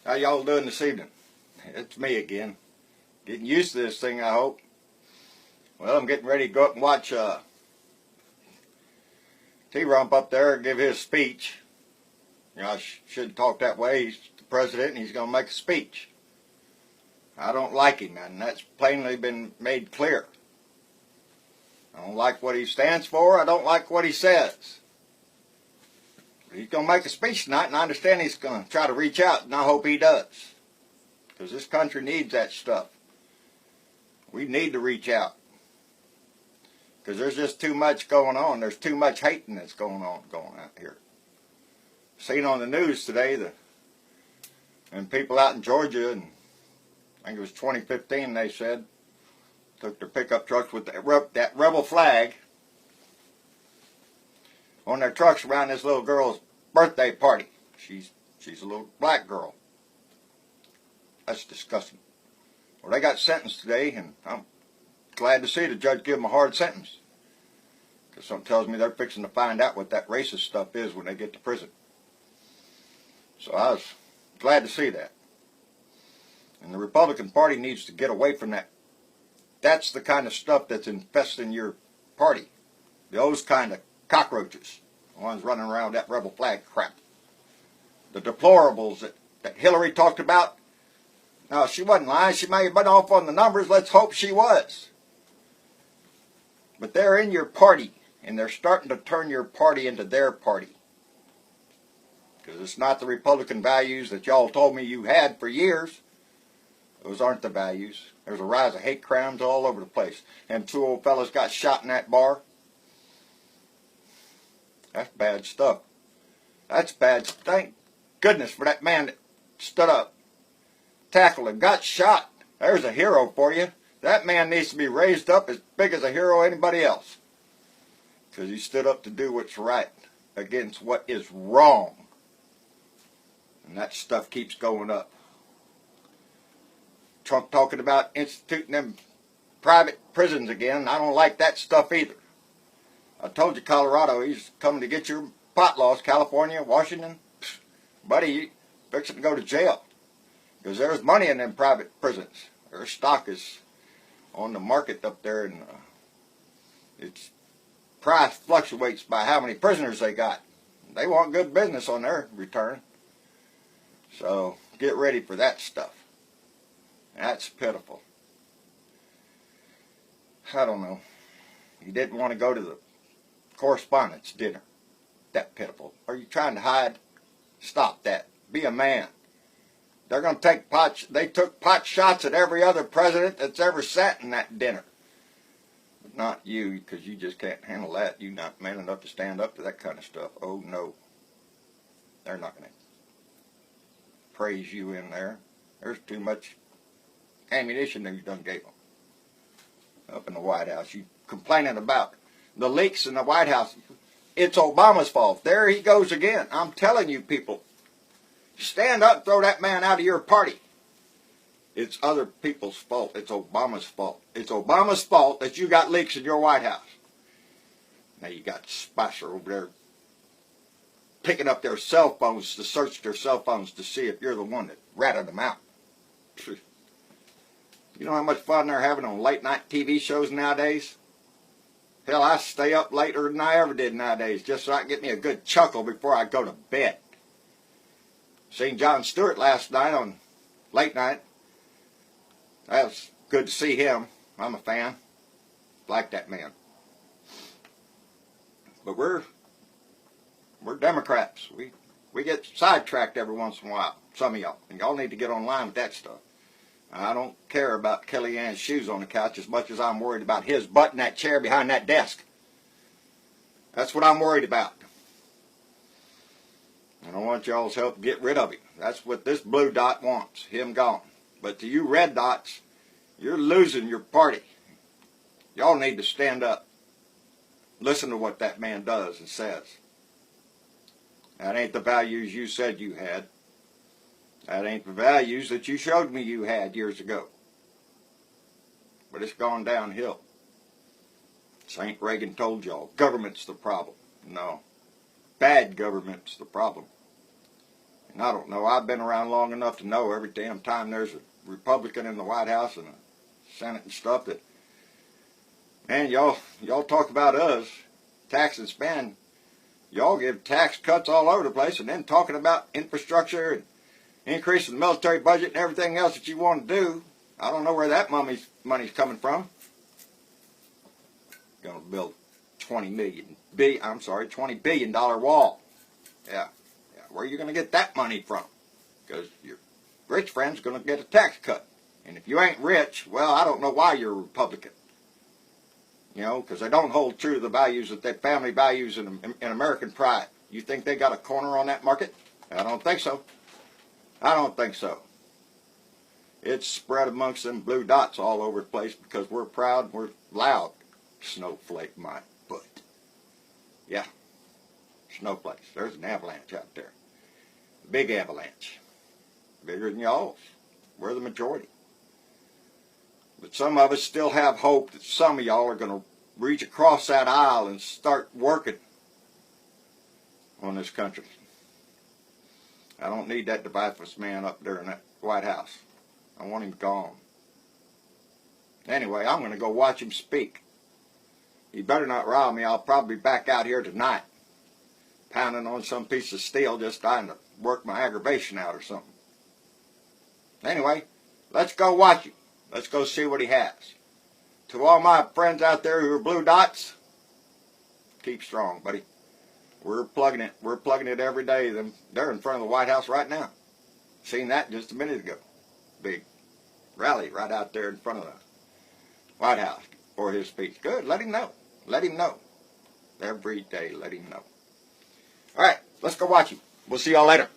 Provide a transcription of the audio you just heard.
How y'all doing this evening? It's me again. Getting used to this thing, I hope. Well, I'm getting ready to go up and watch T-Rump up there give his speech. You know, I shouldn't talk that way. He's the president and he's going to make a speech. I don't like him, and that's plainly been made clear. I don't like what he stands for. I don't like what he says. He's going to make a speech tonight, and I understand he's going to try to reach out, and I hope he does. Because this country needs that stuff. We need to reach out. Because there's just too much going on. There's too much hating that's going out here. Seen on the news today, and people out in Georgia, and I think it was 2015, they said, took their pickup trucks with that rebel flag on their trucks around this little girl's birthday party. She's a little black girl. That's disgusting. Well, they got sentenced today, and I'm glad to see the judge give them a hard sentence. Because something tells me they're fixing to find out what that racist stuff is when they get to prison. So I was glad to see that. And the Republican Party needs to get away from that. That's the kind of stuff that's infesting your party. Those kind of cockroaches. The ones running around with that rebel flag crap. The deplorables that Hillary talked about. No, she wasn't lying. She may have been off on the numbers. Let's hope she was. But they're in your party, and they're starting to turn your party into their party. Because it's not the Republican values that y'all told me you had for years. Those aren't the values. There's a rise of hate crimes all over the place. And two old fellas got shot in that bar. That's bad stuff. That's bad. Thank goodness for that man that stood up, tackled him, got shot. There's a hero for you. That man needs to be raised up as big as a hero anybody else. Because he stood up to do what's right against what is wrong. And that stuff keeps going up. Trump talking about instituting them private prisons again. I don't like that stuff either. I told you Colorado, he's coming to get your pot laws. California, Washington, buddy, you fixing to go to jail. Because there's money in them private prisons. Their stock is on the market up there, and its price fluctuates by how many prisoners they got. They want good business on their return. So get ready for that stuff. That's pitiful. I don't know. You didn't want to go to the correspondence dinner. That pitiful. Are you trying to hide? Stop that. Be a man. They're going to take pot. They took pot shots at every other president that's ever sat in that dinner. But not you, because you just can't handle that. You're not man enough to stand up to that kind of stuff. Oh, no. They're not going to praise you in there. There's too much ammunition that you done gave them. Up in the White House. You complaining about the leaks in the White House. It's Obama's fault. There he goes again. I'm telling you people. Stand up and throw that man out of your party. It's other people's fault. It's Obama's fault. It's Obama's fault that you got leaks in your White House. Now you got Spicer over there picking up their cell phones to search their cell phones to see if you're the one that ratted them out. You know how much fun they're having on late night TV shows nowadays? Hell, I stay up later than I ever did nowadays just so I can get me a good chuckle before I go to bed. Seen Jon Stewart last night on late night. That was good to see him. I'm a fan. Like that man. But we're Democrats. We get sidetracked every once in a while. Some of y'all. And y'all need to get online with that stuff. I don't care about Kellyanne's shoes on the couch as much as I'm worried about his butt in that chair behind that desk. That's what I'm worried about. I don't want y'all's help to get rid of him. That's what this blue dot wants, him gone. But to you red dots, you're losing your party. Y'all need to stand up. Listen to what that man does and says. That ain't the values you said you had. That ain't the values that you showed me you had years ago. But it's gone downhill. St. Reagan told y'all, government's the problem. No. Bad government's the problem. And I don't know. I've been around long enough to know every damn time there's a Republican in the White House and a Senate and stuff that, man, y'all talk about us, tax and spend. Y'all give tax cuts all over the place and then talking about infrastructure and increasing the military budget and everything else that you want to do. I don't know where that money's coming from. Going to build $20 billion wall. Yeah. Where are you going to get that money from? Because your rich friend's going to get a tax cut. And if you ain't rich, well, I don't know why you're a Republican. You know, because they don't hold true to the values that their family values in American pride. You think they got a corner on that market? I don't think so. I don't think so. It's spread amongst them blue dots all over the place because we're proud and we're loud. Snowflake my butt. Yeah. Snowflakes. There's an avalanche out there. A big avalanche. Bigger than y'all's. We're the majority. But some of us still have hope that some of y'all are going to reach across that aisle and start working on this country. I don't need that divisive man up there in that White House. I want him gone. Anyway, I'm going to go watch him speak. He better not rile me. I'll probably be back out here tonight, pounding on some piece of steel, just trying to work my aggravation out or something. Anyway, let's go watch him. Let's go see what he has. To all my friends out there who are blue dots, keep strong, buddy. We're plugging it. We're plugging it every day. They're in front of the White House right now. Seen that just a minute ago. Big rally right out there in front of the White House for his speech. Good. Let him know. Let him know. Every day, let him know. All right. Let's go watch him. We'll see y'all later.